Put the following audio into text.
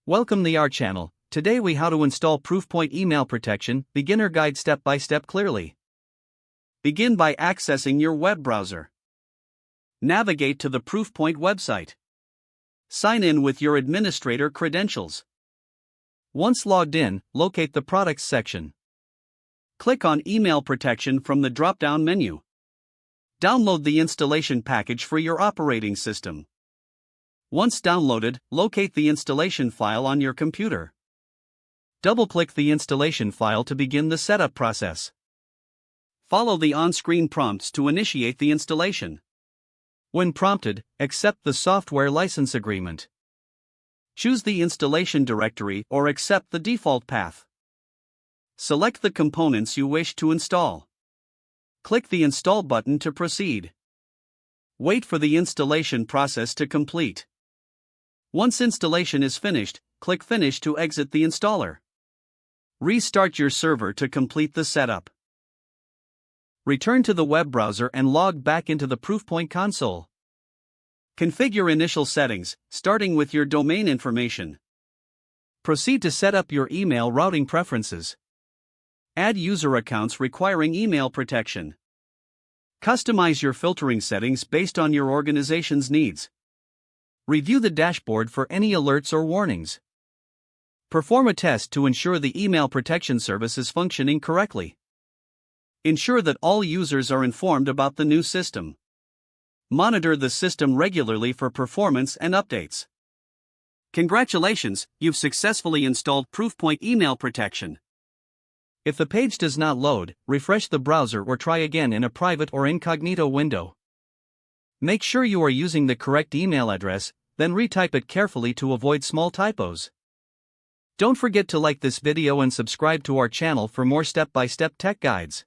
Welcome to our channel. Today we how to install Proofpoint email protection, beginner guide step by step clearly. Begin by accessing your web browser. Navigate to the Proofpoint website. Sign in with your administrator credentials. Once logged in, locate the products section. Click on email protection from the drop-down menu. Download the installation package for your operating system. Once downloaded, locate the installation file on your computer. Double-click the installation file to begin the setup process. Follow the on-screen prompts to initiate the installation. When prompted, accept the software license agreement. Choose the installation directory or accept the default path. Select the components you wish to install. Click the Install button to proceed. Wait for the installation process to complete. Once installation is finished, click Finish to exit the installer. Restart your server to complete the setup. Return to the web browser and log back into the Proofpoint console. Configure initial settings, starting with your domain information. Proceed to set up your email routing preferences. Add user accounts requiring email protection. Customize your filtering settings based on your organization's needs. Review the dashboard for any alerts or warnings. Perform a test to ensure the email protection service is functioning correctly. Ensure that all users are informed about the new system. Monitor the system regularly for performance and updates. Congratulations, you've successfully installed Proofpoint email protection. If the page does not load, refresh the browser or try again in a private or incognito window. Make sure you are using the correct email address, then retype it carefully to avoid small typos. Don't forget to like this video and subscribe to our channel for more step-by-step tech guides.